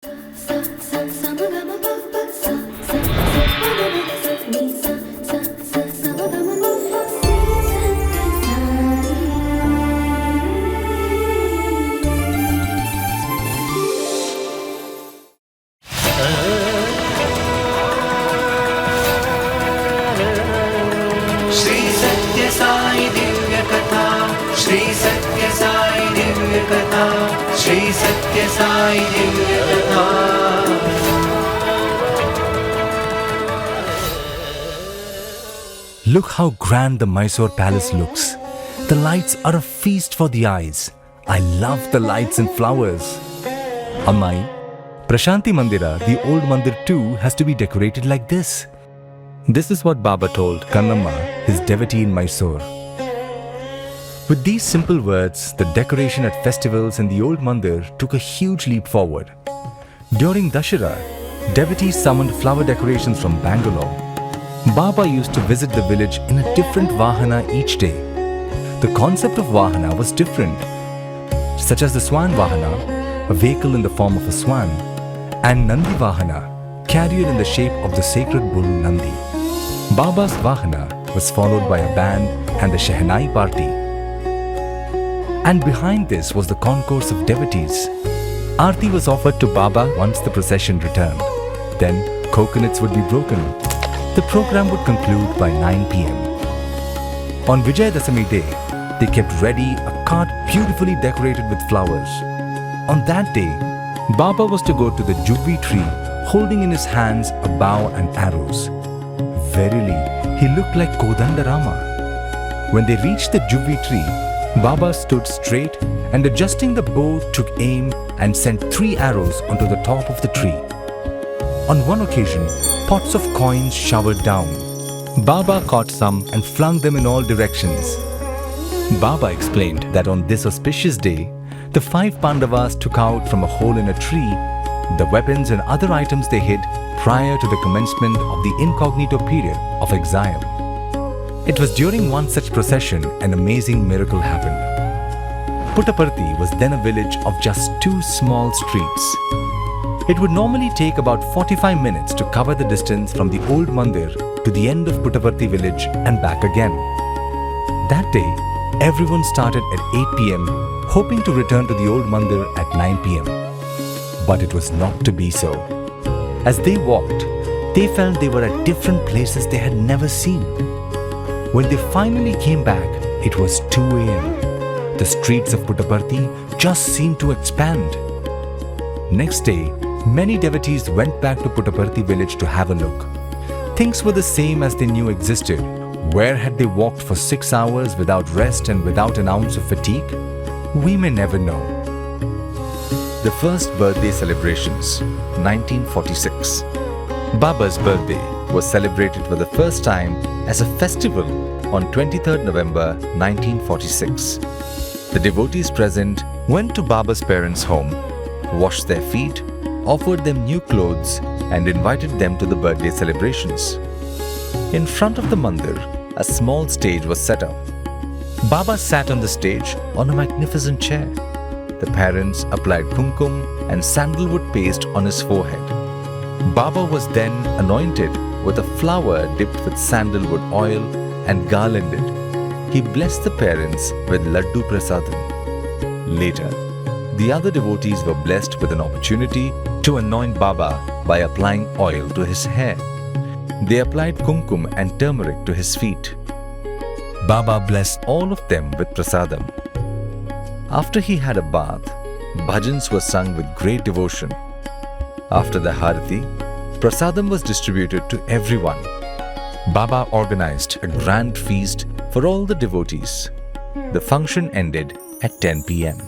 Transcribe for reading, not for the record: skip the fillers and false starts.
श्री सत्य साई दिव्य कथा, श्री सत्य साई दिव्य कथा, श्री सत्य साई दिव्य कथा। Look how grand the Mysore Palace looks. The lights are a feast for the eyes. I love the lights and flowers. Ammai, Prashanti Mandira, the Old Mandir too, has to be decorated like this. This is what Baba told Kannamma, his devotee in Mysore. With these simple words, the decoration at festivals in the Old Mandir took a huge leap forward. During Dashera, devotees summoned flower decorations from Bangalore. Baba used to visit the village in a different Vahana each day. The concept of Vahana was different, such as the Swan Vahana, a vehicle in the form of a swan, and Nandi Vahana, carrier in the shape of the sacred bull Nandi. Baba's Vahana was followed by a band and the Shehnai party. And behind this was the concourse of devotees. Aarti was offered to Baba once the procession returned. Then coconuts would be broken. The program would conclude by 9 p.m. On Vijayadasami day, they kept ready a cart beautifully decorated with flowers. On that day, Baba was to go to the Juvvi tree, holding in his hands a bow and arrows. Verily, he looked like Kodandarama. When they reached the Juvvi tree, Baba stood straight and adjusting the bow took aim and sent 3 arrows onto the top of the tree. On one occasion, pots of coins showered down. Baba caught some and flung them in all directions. Baba explained that on this auspicious day, the 5 Pandavas took out from a hole in a tree the weapons and other items they hid prior to the commencement of the incognito period of exile. It was during one such procession an amazing miracle happened. Puttaparthi was then a village of just 2 small streets. It would normally take about 45 minutes to cover the distance from the Old Mandir to the end of Puttaparthi village and back again. That day, everyone started at 8 p.m. hoping to return to the Old Mandir at 9 p.m. But it was not to be so. As they walked, they felt they were at different places they had never seen. When they finally came back, it was 2 a.m. The streets of Puttaparthi just seemed to expand. Next day, many devotees went back to Puttaparthi village to have a look. Things were the same as they knew existed. Where had they walked for 6 hours without rest and without an ounce of fatigue? We may never know. The first birthday celebrations, 1946. Baba's birthday was celebrated for the first time as a festival on 23rd November 1946. The devotees present went to Baba's parents' home, washed their feet, offered them new clothes and invited them to the birthday celebrations. In front of the mandir, a small stage was set up. Baba sat on the stage on a magnificent chair. The parents applied kumkum and sandalwood paste on his forehead. Baba was then anointed with a flower dipped with sandalwood oil and garlanded. He blessed the parents with laddu prasadam. Later, the other devotees were blessed with an opportunity to anoint Baba by applying oil to his hair. They applied kumkum and turmeric to his feet. Baba blessed all of them with prasadam. After he had a bath, bhajans were sung with great devotion. After the harati, prasadam was distributed to everyone. Baba organized a grand feast for all the devotees. The function ended at 10 p.m.